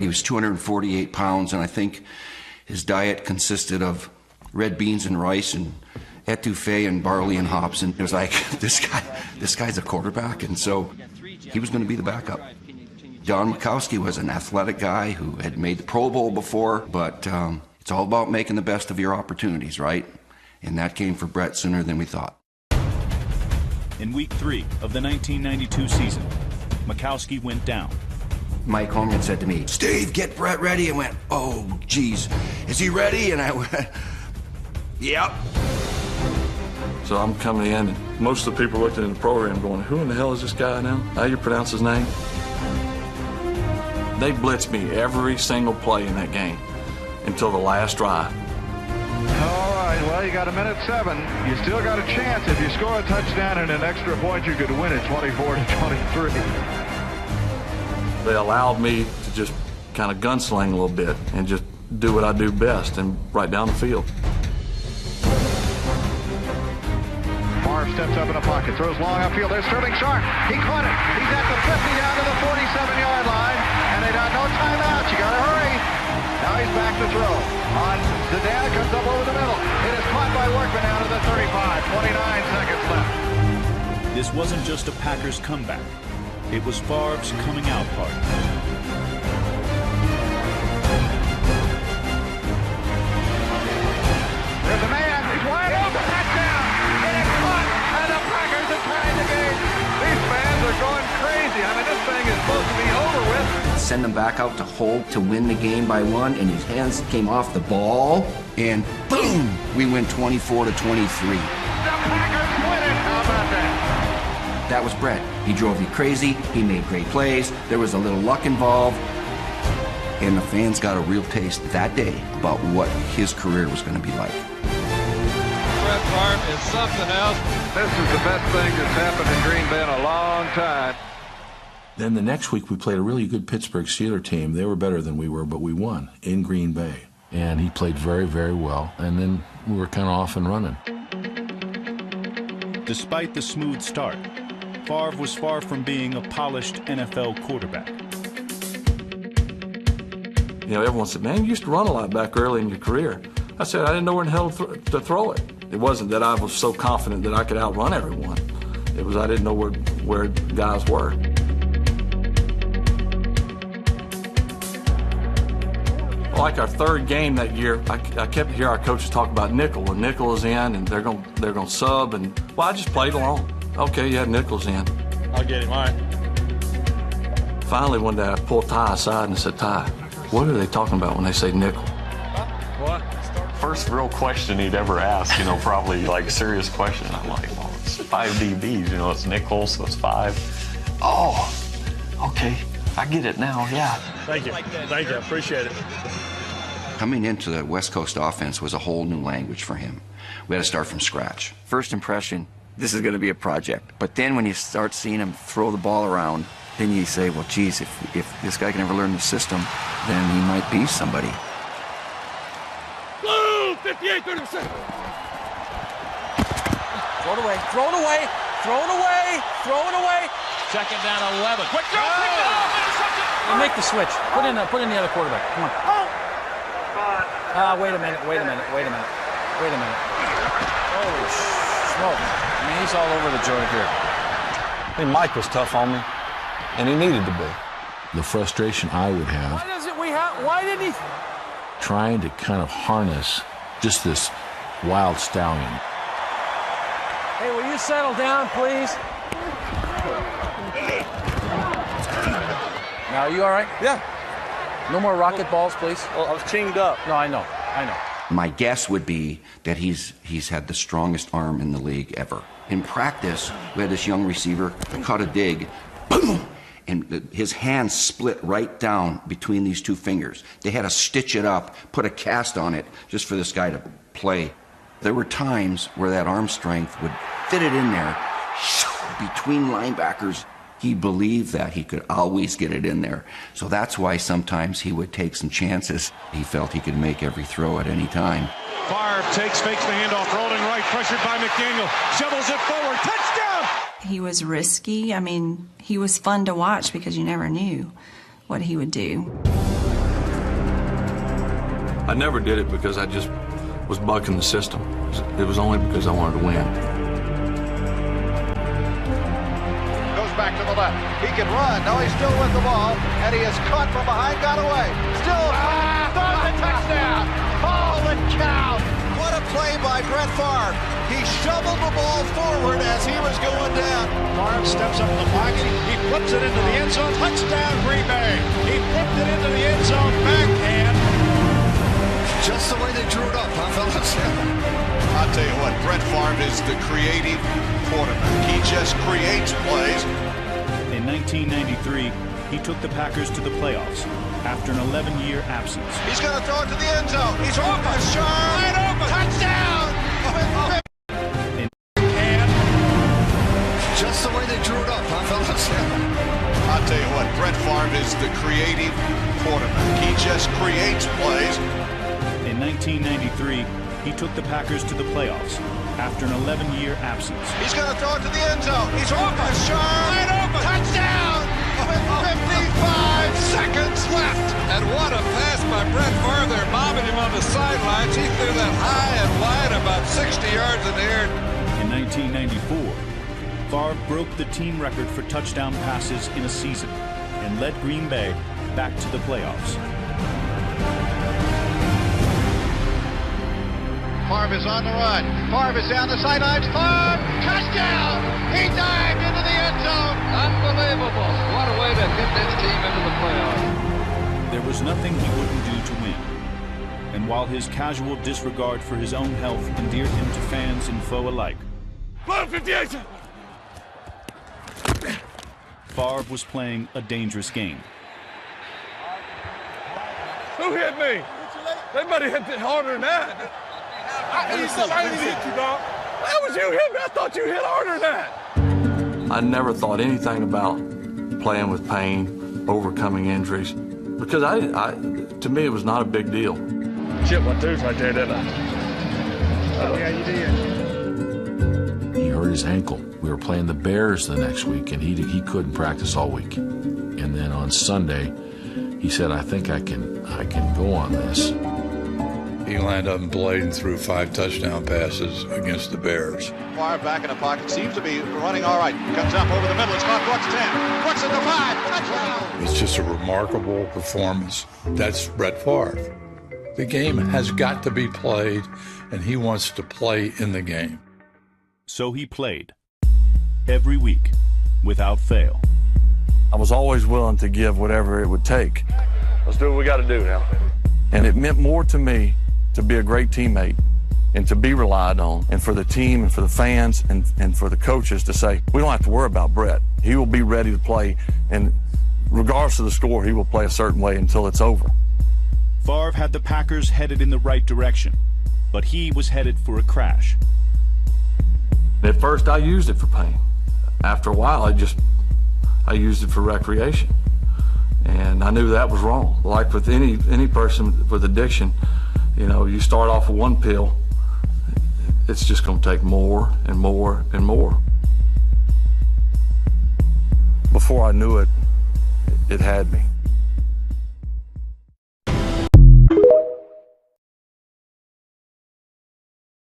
He was 248 pounds, and I think his diet consisted of red beans and rice and etouffee and barley and hops. And it was like, this guy's a quarterback, and so he was going to be the backup. Don Majkowski was an athletic guy who had made the Pro Bowl before, but it's all about making the best of your opportunities, right? And that came for Brett sooner than we thought. In week 3 of the 1992 season, Majkowski went down. Mike Holmgren said to me, "Steve, get Brett ready." I went, "Oh, geez, is he ready?" And I went, "Yep." So I'm coming in, and most of the people looking in the program going, "Who in the hell is this guy now? How you pronounce his name?" They blitzed me every single play in that game until the last drive. All right, well, you got a minute 7. You still got a chance. If you score a touchdown and an extra point, you could win it 24-23. They allowed me to just kind of gunsling a little bit and just do what I do best and right down the field. Favre steps up in the pocket, throws long upfield. There's Sterling Sharp. He caught it. He's at the 50 down to the 47-yard line, and they got no timeout. You got to hurry. Now he's back to throw. On Zidane, comes up over the middle. It is caught by Workman down to the 35. 29 seconds left. This wasn't just a Packers comeback. It was Favre's coming out party. There's a man. He's wide open. Touchdown. It is caught, and the Packers are tying the game. These fans are going crazy. I mean, this thing is supposed to be over with. Send him back out to hold to win the game by 1, and his hands came off the ball, and boom, we win 24-23. The Packers win it. How about that? That was Brett. He drove you crazy. He made great plays. There was a little luck involved. And the fans got a real taste that day about what his career was going to be like. Brett Favre is something else. This is the best thing that's happened in Green Bay in a long time. Then the next week we played a really good Pittsburgh Steelers team. They were better than we were, but we won in Green Bay. And he played very, very well. And then we were kind of off and running. Despite the smooth start, Favre was far from being a polished NFL quarterback. You know, everyone said, "Man, you used to run a lot back early in your career." I said, "I didn't know where in the hell to throw it." It wasn't that I was so confident that I could outrun everyone. It was I didn't know where guys were. Like our third game that year, I kept hearing our coaches talk about nickel, and nickel is in, and they're gonna sub, and well, I just played along. Okay, yeah, nickel's in. I'll get him, all right. Finally, one day I pulled Ty aside and said, "Ty, what are they talking about when they say nickel?" What? First real question he'd ever asked, probably like a serious question. I'm like, well, it's 5 DBs, it's nickel, so it's 5. Oh, okay, I get it now, yeah. Thank you, thank you, appreciate it. Coming into the West Coast offense was a whole new language for him. We had to start from scratch. First impression, this is going to be a project. But then when you start seeing him throw the ball around, then you say, well, geez, if this guy can ever learn the system, then he might be somebody. Blue, 58-36. Throw it away, throw it away, throw it away, throw it away. Second down, 11. Quick throw, pick it off, interception. And make the switch. Put in the other quarterback. Come on. Wait a minute. Holy smoke. I mean, he's all over the joint here. Hey, Mike was tough on me, and he needed to be. The frustration I would have. Why did he? Trying to kind of harness just this wild stallion. Hey, will you settle down, please? Now, are you all right? Yeah. No more rocket balls, please. Well, I was chinged up. No, I know. My guess would be that he's had the strongest arm in the league ever. In practice, we had this young receiver caught a dig, boom, and his hand split right down between these two fingers. They had to stitch it up, put a cast on it, just for this guy to play. There were times where that arm strength would fit it in there, between linebackers. He believed that he could always get it in there. So that's why sometimes he would take some chances. He felt he could make every throw at any time. Favre fakes the handoff, rolling right, pressured by McDaniel, shovels it forward, touchdown! He was risky. I mean, he was fun to watch because you never knew what he would do. I never did it because I just was bucking the system. It was only because I wanted to win. Goes back to the left. He can run. No, he's still with the ball. And he is caught from behind, got away. Still a touchdown. Holy cow. What a play by Brett Favre. He shoveled the ball forward as he was going down. Favre steps up in the pocket. He flips it into the end zone. Touchdown, Green Bay. He flipped it into the end zone. Backhand. Just the way they drew it up, huh, fellas? I'll tell you what, Brett Favre is the creative quarterback. He just creates plays. In 1993, he took the Packers to the playoffs after an 11-year absence. He's going to throw it to the end zone. He's open. Wide open. Touchdown. And just the way they drew it up, huh, fellas? I'll tell you what, Brett Favre is the creative quarterback. He just creates plays. In 1993, he took the Packers to the playoffs after an 11-year absence. He's going to throw it to the end zone. He's open. Wide open. Touchdown. With 55 seconds left. And what a pass by Brett Favre. They're mobbing him on the sidelines. He threw that high and wide, about 60 yards in the air. In 1994, Favre broke the team record for touchdown passes in a season and led Green Bay back to the playoffs. Favre is on the run. Favre is down the sidelines. Favre, touchdown! He dived into the end zone. Unbelievable. What a way to get this team into the playoffs. There was nothing he wouldn't do to win. And while his casual disregard for his own health endeared him to fans and foe alike, 58. Favre was playing a dangerous game. Who hit me? They might have hit it harder than that. I didn't hit you, dog. That was you hit me. I thought you hit harder than that. I never thought anything about playing with pain, overcoming injuries, because to me it was not a big deal. Shit, my tooth right there, didn't I? Oh, yeah, you did. He hurt his ankle. We were playing the Bears the next week, and he couldn't practice all week. And then on Sunday, he said, "I think I can go on this." He lined up and played and threw 5 touchdown passes against the Bears. Favre back in the pocket, seems to be running all right. Comes up over the middle, it's caught Brooks 10. Brooks at the 5, touchdown! It's just a remarkable performance. That's Brett Favre. The game has got to be played, and he wants to play in the game. So he played every week without fail. I was always willing to give whatever it would take. Let's do what we got to do now. And it meant more to me to be a great teammate and to be relied on, and for the team and for the fans and for the coaches to say, we don't have to worry about Brett. He will be ready to play, and regardless of the score, he will play a certain way until it's over. Favre had the Packers headed in the right direction, but he was headed for a crash. At first, I used it for pain. After a while, I used it for recreation. And I knew that was wrong. Like with any person with addiction, you know, you start off with one pill, it's just going to take more and more and more. Before I knew it, it had me.